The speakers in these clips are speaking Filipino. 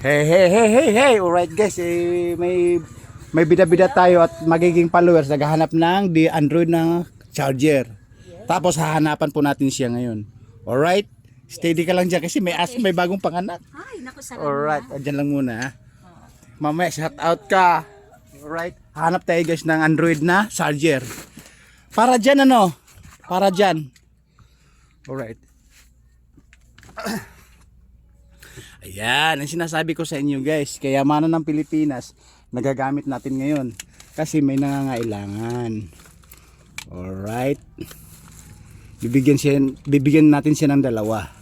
Hey. Alright guys, may bida-bida tayo at magiging followers. Naghahanap ng di Android na charger. Tapos hahanapan po natin siya ngayon. Alright? Steady ka lang dyan kasi may bagong panganak. Ay, naku, sarap. Alright, dyan lang muna ha. Mamaya shout out ka. Alright, hanap tayo guys ng Android na charger. Para dyan ano? Para dyan. Alright. Ayan, ang sinasabi ko sa inyo guys, kayamanan ng Pilipinas, nagagamit natin ngayon. Kasi may nangangailangan. Alright. Bibigyan natin siya ng dalawa.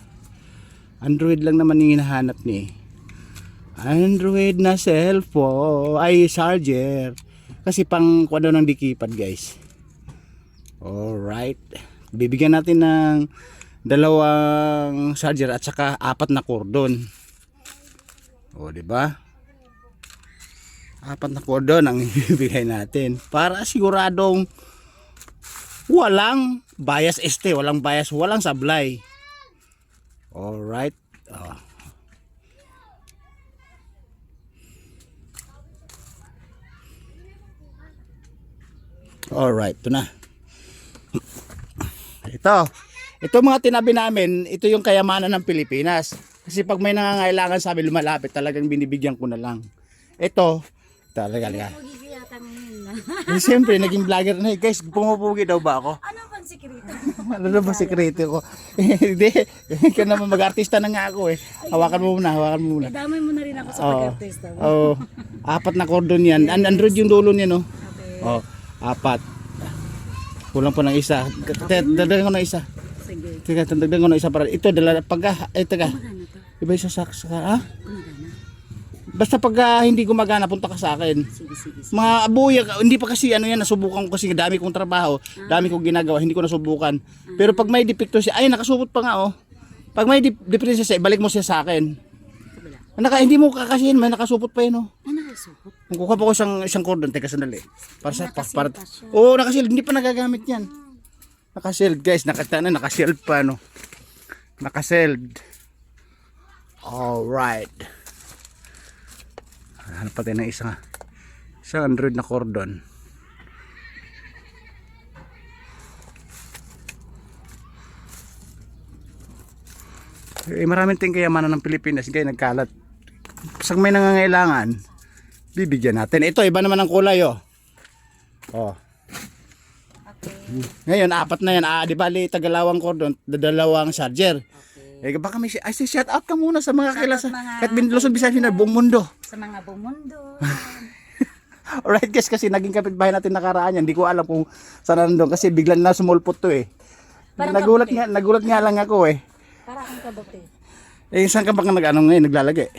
Android lang naman yung hinahanap ni. Android na cellphone, ay charger. Kasi pang kwado ng dikipad guys. Alright. Bibigyan natin ng dalawang charger at saka 4 na cordon. O, di ba? 4 na cordon ang ibibigay natin para siguradong walang bias walang bias, walang sablay. Alright. Alright, ito na. Ito mga tinabi namin, ito yung kayamanan ng Pilipinas. Kasi pag may nangangailangan sa amin lumalapit, talagang binibigyan ko na lang. Ito, talaga. Siyempre, naging vlogger na. Guys, pumupugi daw ba ako? Ano bang sikreto? Ano ba sikreto ko? Hindi, ikaw naman mag-artista na nga ako eh. Hawakan mo muna. Damay mo na rin ako sa pag-artista. Oo. 4 na cordon yan. Android yung dulo niya, no? Okay. 4. Kulang pa ng isa. Dagdagan ko ng isa. Sige. Teka, dagdagan ko ng isa para ito teka. Iba isa sa ha? Basta pag hindi gumagana, punta ka sa akin. Sige. Mga abuya, hindi pa kasi ano yan, nasubukan ko kasi dami kong trabaho, dami kong ginagawa, hindi ko nasubukan. Pero pag may depekto siya, ay nakasupot pa nga oh. Pag may diferensya siya, ibalik mo siya sa akin. Hindi mo kakasihin, may nakasupot pa yun oh. Nakasupot? Kukuha pa ko isang cordon, teka sandali. Para oh, nakasil, hindi pa nagagamit yan. Nakasil guys, nakasil pa no. Nakasil. Alright. Hanap pa tayo ng isang Android na cordon. Maraming ting kayamanan ng Pilipinas guys, nagkalat. Pag may nangangailangan, bibigyan natin. Ito, iba naman ang kulay oh. Okay. Ngayon, 4 na yan. Di bali, tagalawang cordon, dalawang charger. Okay. Baka may shout out ka muna sa mga kilala. Kahit Luzon, Visayas, buong mundo. Sa mga buong mundo. Alright guys, kasi naging kapitbahay natin nakaraan yan. Hindi ko alam kung saan nandun kasi biglang na sumulpot to eh. Nagulat nga lang ako eh. Para kang kabote. Saan ka ba ngayon naglalagay?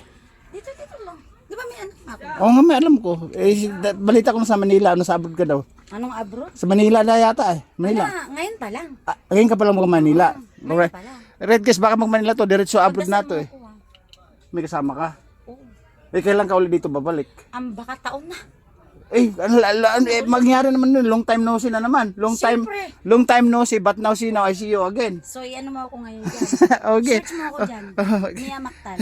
Dito lang. Di ba may anak ako? Oo nga, may alam ko. Balita ko na sa Manila, sa abroad ka daw. Anong abroad? Sa Manila na yata eh. Manila. Ngayon pa lang. Ngayon ka pa lang mag-Manila. Ngayon pa lang. Red guys, baka mag-Manila to, diretso abroad na to eh. May kasama ka? Oo. Kailan ka ulit dito babalik? Baka taon na. Mangyari naman nun, long time no see na naman. Long time no see, but now see, now I see you again. So, ano mo ako ngayon dyan? Okay. Search mo ako dyan. Mia Mactan.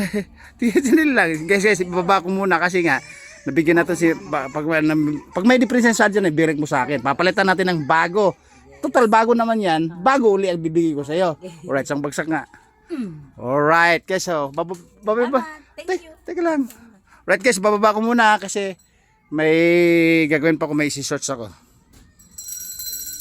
Tingnan lang. Guys, ibaba ko muna kasi nga, nabigyan natin pag may diferensya sa dyan, ibirek mo sa akin. Papalitan natin ng bago. Total, bago naman yan. Bago uli ang bibigay ko sa'yo. Alright, isang bagsak nga. Alright, guys, so, Thank you. Teka lang. Alright guys, bababa ko muna kasi may gagawin pa ko, may isi-search ako.